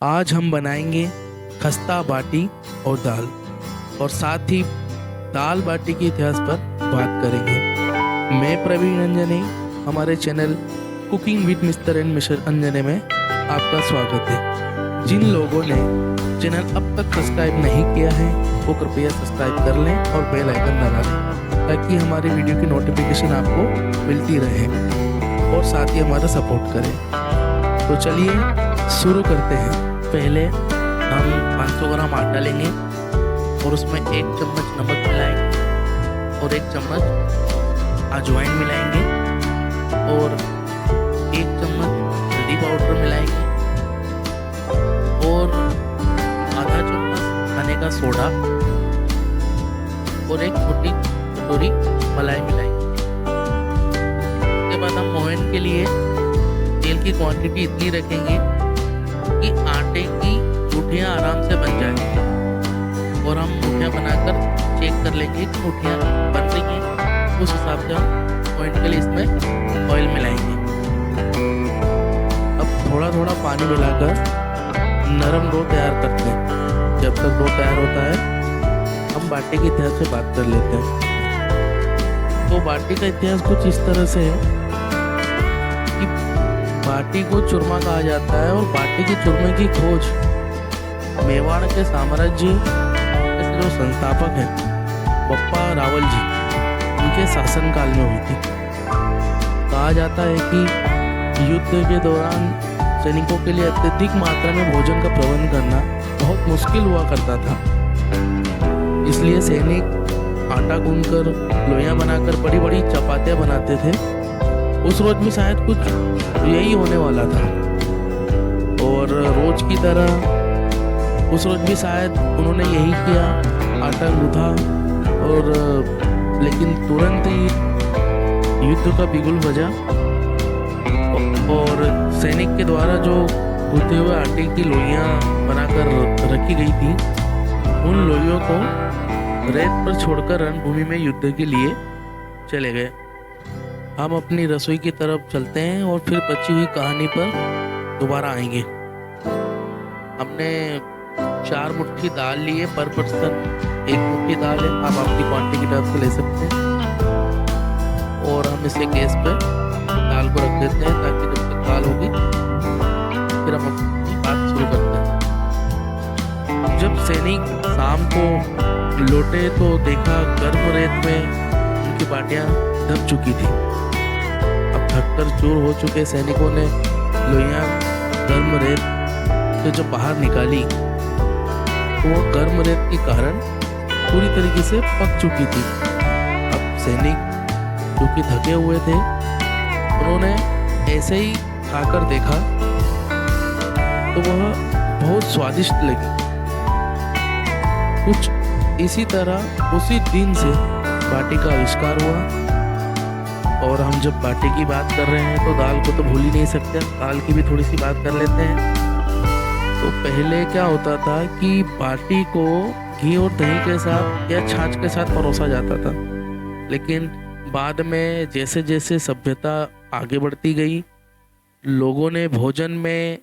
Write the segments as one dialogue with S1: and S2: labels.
S1: आज हम बनाएंगे खस्ता बाटी और दाल, और साथ ही दाल बाटी के इतिहास पर बात करेंगे। मैं प्रवीण अंजने, हमारे channel cooking with Mr and Mrs Anjane में आपका स्वागत है। जिन लोगों ने चैनल अब तक सब्सक्राइब नहीं किया है वो कृपया सब्सक्राइब कर लें और बेल आइकन दबा लें ताकि हमारी वीडियो की नोटिफिकेशन आपको मिलती रहे और साथ ही हमारा सपोर्ट करें। तो चलिए शुरू करते हैं। पहले हम 500 ग्राम आटा लेंगे और उसमें 1 चम्मच नमक मिलाएंगे और 1 चम्मच अजवाइन मिलाएंगे और 1 चम्मच हल्दी पाउडर मिलाएंगे और आधा चम्मच खाने का सोडा और 1 छोटी कटोरी मलाई मिलाएंगे। उसके बाद हम मोहन के लिए तेल की क्वांटिटी इतनी रखेंगे कि आटे की मुठियाँ आराम से बन जाएंगी और हम मुठियाँ बनाकर चेक कर लेंगे कि मुठियाँ बन रही हैं। उस हिसाब से हम पॉइंट के लिए इसमें ऑयल मिलाएंगे। अब थोड़ा थोड़ा पानी मिलाकर नरम डो तैयार करते हैं। जब तक डो तैयार होता है हम बाटी के इतिहास से बात कर लेते हैं। तो बाटी का इतिहास कुछ इस तरह से है कि बाटी को चूरमा कहा जाता है और बाटी के चूरमे की खोज मेवाड़ के साम्राज्य के जो संस्थापक हैं बप्पा रावल जी, उनके शासनकाल में हुई थी। कहा जाता है कि युद्ध के दौरान सैनिकों के लिए अत्यधिक मात्रा में भोजन का प्रबंध करना बहुत मुश्किल हुआ करता था। इसलिए सैनिक आटा गूंथकर लोइयां बनाकर बड़ी बड़ी चपातियां बनाते थे। उस रोज भी शायद कुछ यही होने वाला था और रोज की तरह उस रोज भी शायद उन्होंने यही किया, आटा गूंथा और लेकिन तुरंत ही युद्ध का बिगुल बजा और सैनिक के द्वारा जो गूंथे हुए आटे की लोइयां बनाकर रखी गई थी उन लोइयों को रेत पर छोड़कर रणभूमि में युद्ध के लिए चले गए। हम अपनी रसोई की तरफ चलते हैं और फिर बची हुई कहानी पर दोबारा आएंगे। हमने 4 मुट्ठी दाल ली है पर पर्सन, 1 मुट्ठी दाल है, आप आपकी क्वांटिटी की तरफ से ले सकते हैं। और हम इसे गैस पर दाल को रख देते हैं ताकि जब तक दाल होगी फिर हम अपनी बात शुरू करते हैं। जब सैनिक शाम को लौटे तो देखा गर्म रेत में उनकी बाटियां दब चुकी थी। थककर चूर हो चुके सैनिकों ने लोइयां गर्म रेत से जब बाहर निकाली तो वो गर्म रेत के कारण पूरी तरीके से पक चुकी थी। अब सैनिक जो कि थके हुए थे उन्होंने ऐसे ही खाकर देखा तो वह बहुत स्वादिष्ट लगी। कुछ इसी तरह उसी दिन से बाटी का आविष्कार हुआ। और हम जब बाटी की बात कर रहे हैं तो दाल को तो भूल ही नहीं सकते, दाल की भी थोड़ी सी बात कर लेते हैं। तो पहले क्या होता था कि बाटी को घी और दही के साथ या छाछ के साथ परोसा जाता था, लेकिन बाद में जैसे जैसे सभ्यता आगे बढ़ती गई लोगों ने भोजन में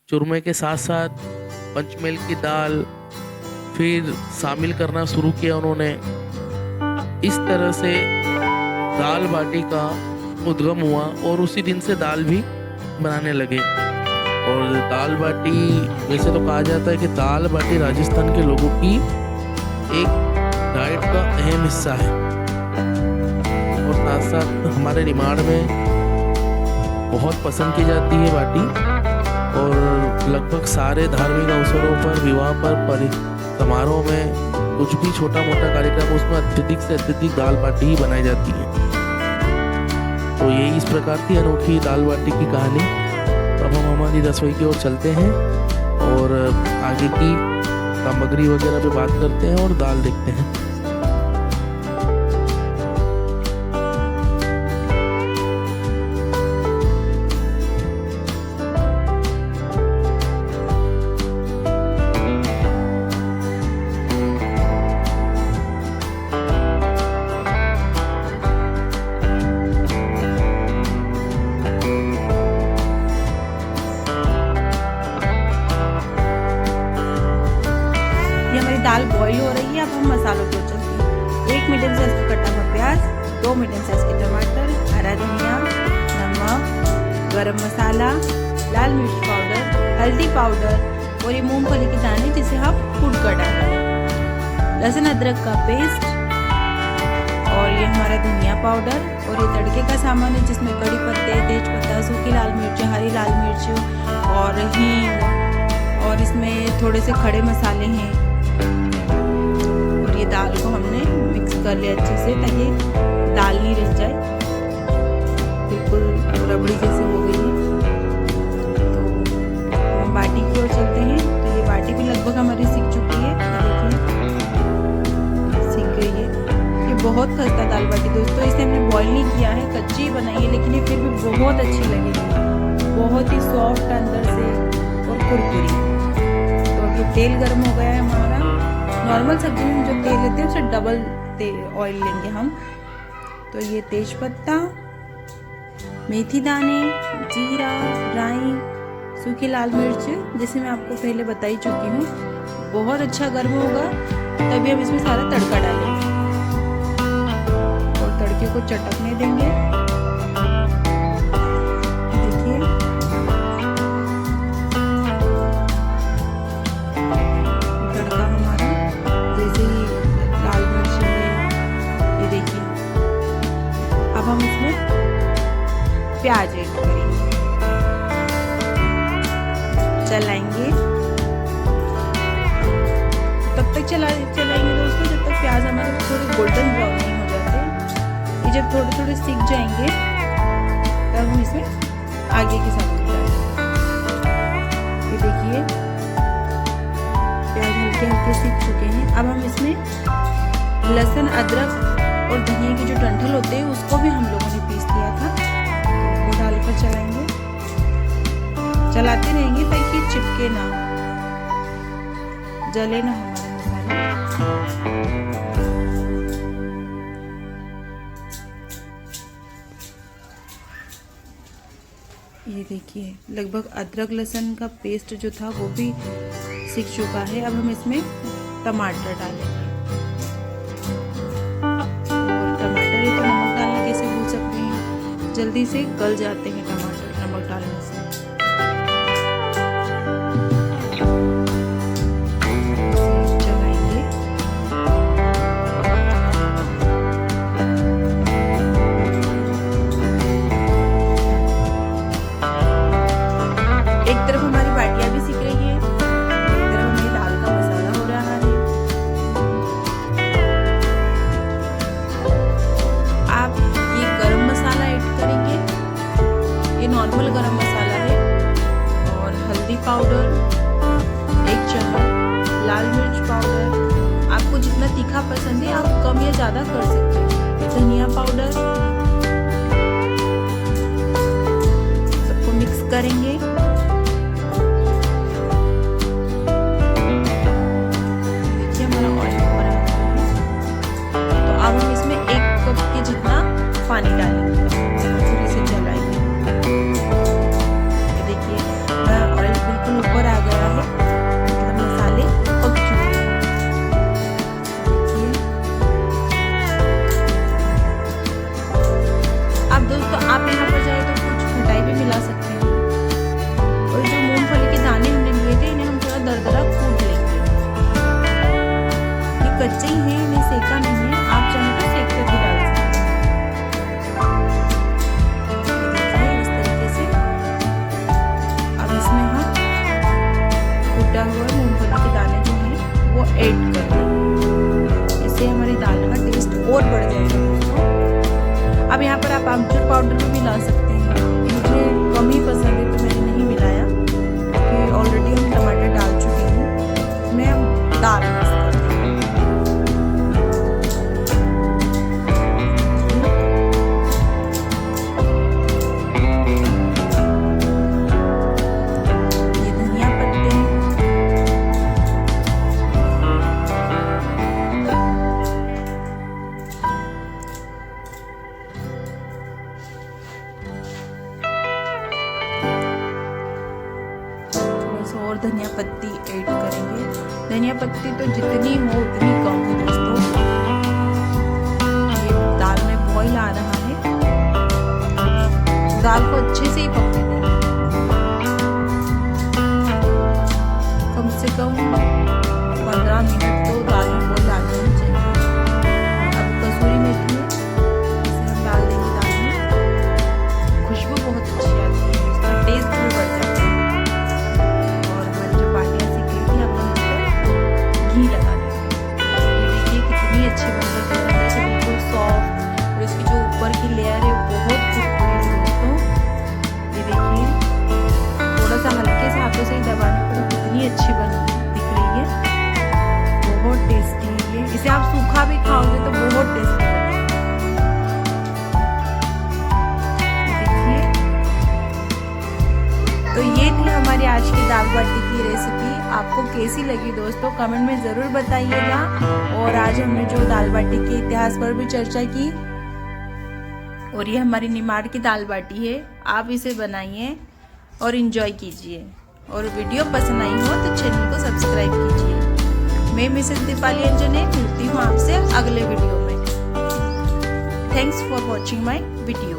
S1: चूरमे के साथ साथ पंचमेल की दाल फिर शामिल करना शुरू किया उन्होंने। इस तरह से दाल बाटी का उद्गम हुआ और उसी दिन से दाल भी बनाने लगे। और दाल बाटी वैसे तो कहा जाता है कि दाल बाटी राजस्थान के लोगों की एक डाइट का अहम हिस्सा है और साथ साथ हमारे निमाड़ में बहुत पसंद की जाती है बाटी। और लगभग सारे धार्मिक अवसरों पर, विवाह पर, समारोह में कुछ भी छोटा मोटा कार्यक्रम उसमें अत्यधिक से अत्यधिक दाल बाटी ही बनाई जाती है। तो यही इस प्रकार की अनोखी दाल बाटी की कहानी। अब हम हमारी रसोई की ओर चलते हैं और आगे की सामग्री वगैरह पे बात करते हैं और दाल देखते हैं।
S2: इसमें दाल बॉईल हो रही है। अब हम मसालों को चलते हैं। 1 मीडियम साइज का कटा हुआ प्याज, 2 मीडियम साइज के टमाटर, हरा धनिया, नमक, गरम मसाला, लाल मिर्च पाउडर, हल्दी पाउडर और ये मूंगफली के दाने जिसे हम कूट कर डालेंगे, लहसुन अदरक का पेस्ट और ये हमारा धनिया पाउडर और ये तड़के का सामान है जिसमें कड़ी पत्ते, तेज पत्ता, सूखी लाल मिर्च, हरी लाल मिर्च और हींग और इसमें थोड़े से खड़े मसाले हैं। और ये दाल को हमने मिक्स कर लिया अच्छे से ताकि दाल नहीं रह जाए, बिल्कुल रबड़ी जैसे हो गई है। तो हम बाटी की ओर चलते हैं। तो ये बाटी भी लगभग हमारी सीख चुकी है, देखिए सीख गई है। ये बहुत खस्ता दाल बाटी दोस्तों, इसे हमने बॉईल नहीं किया है, कच्ची ही बनाई है, लेकिन ये फिर भी बहुत अच्छी लगेगी, बहुत ही सॉफ्ट अंदर से और कुरकुरी। तो अब ये तेल गर्म हो गया है हमारा। नॉर्मल सब्जी में जो तेल लेते हैं उससे डबल ऑयल लेंगे हम। तो ये तेज पत्ता, मेथी दाने, जीरा, राई, सूखी लाल मिर्च जैसे मैं आपको पहले बता ही चुकी हूँ। बहुत अच्छा गर्म होगा तभी हम इसमें सारा तड़का डालेंगे और तड़के को चटकने देंगे। देखिए तड़का हमारा जैसे ही लाल मिर्च है, ये देखिए। अब हम इसमें प्याज ऐड करेंगे, चलाएंगे, तब तक चलाएंगे दोस्तों जब तक प्याज हमारे थोड़े गोल्डन ब्राउन नहीं हो जाते। ये जब थोड़े थोड़े सीख जाएंगे तब हम इसमें आगे की सामग्री डालेंगे। ये देखिए प्याज हल्के हल्के सीख चुके हैं। अब हम इसमें लहसुन, अदरक और धनिया के जो डंठल होते हैं उसको भी हम लोगों ने पीस लिया था, वो डालकर चलाएंगे, चलाते रहेंगे ताकि चिपके ना, जले ना हमारे मसाले। ये देखिए लगभग अदरक लहसुन का पेस्ट जो था वो भी सीख चुका है। अब हम इसमें टमाटर डालेंगे और टमाटर है तो नमक डालना कैसे भूल सकते हैं, जल्दी से गल जाते हैं टमाटर नमक डालने से। नॉर्मल गरम मसाला है और हल्दी पाउडर 1 चम्मच, लाल मिर्च पाउडर, आपको जितना तीखा पसंद है आप कम या ज़्यादा कर सकते हैं, धनिया पाउडर, सबको मिक्स करेंगे। देखिए हमारा ऑयल ऊपर आ गया है। तो अब हम इसमें 1 कप के जितना पानी डालेंगे, फिर इसे चलाएंगे। देखिए ऑयल बिल्कुल ऊपर आ गया है, मतलब मसाले पक चुके हैं। अब दोस्तों आप यहाँ पर जाए तो कुछ खटाई भी मिला सकते हैं। और जो मूंगफली के दाने हमने लिए थे इन्हें हम थोड़ा दरदरा कूट लेंगे। ये कच्चे ही हैं, इन्हें सेका नहीं है, आप चाहें तो सेक कर भी डाल सकते हैं। कूटा हुआ मूंगफली के दाने जो हैं वो ऐड कर देंगे, इससे हमारी दाल का टेस्ट और बढ़ जाएगा दोस्तों। अब यहाँ पर आप आमचूर पाउडर भी मिला सकते हैं, मुझे कम ही पसंद है तो मैंने नहीं मिलाया क्योंकि ऑलरेडी हम टमाटर डाल चुके हैं, इसमें हम दाल मिक्स कर देंगे। पत्ती ऐड करेंगे। धनिया पत्ती तो जितनी हो उतनी कम है दोस्तों। ये दाल में बॉईल आ रहा है, दाल को अच्छे से ही पकने देंगे, कम से कम 15 मिनट तो दाल में बॉईल आ जानी चाहिए। अब कसूरी मेथी है, इसे हम डाल देंगे दाल में। खुशबू बहुत अच्छी आती है, इसका टेस्ट भी बढ़ जाता है। और हमारी जो बाटियाँ सीख गई थी, अब हम इस पर घी लगा देंगे। ये देखिए कितनी अच्छी बन रही है, अंदर से बिल्कुल सॉफ्ट, और इसकी जो ऊपर की लेयर है बहुत कुरकुरी है दोस्तों। ये देखिए थोड़ा सा हल्के से हाथों से ही दबाने पर कितनी अच्छी दिख रही है। बहुत टेस्टी है ये, इसे आप सूखा भी खाओगे तो बहुत टेस्टी लगेगा। देखिए, तो ये थी हमारी आज की दाल बाटी की रेसिपी। आपको कैसी लगी दोस्तों, कमेंट में ज़रूर बताइएगा। और आज हमने जो दाल बाटी के इतिहास पर भी चर्चा की, और ये हमारी निमाड़ की दाल बाटी है। आप इसे बनाइए और इन्जॉय कीजिए। और वीडियो पसंद आई हो तो चैनल को सब्सक्राइब कीजिए। मैं मिसेस दीपाली अंजने मिलती हूँ आपसे अगले वीडियो में। Thanks for watching my video.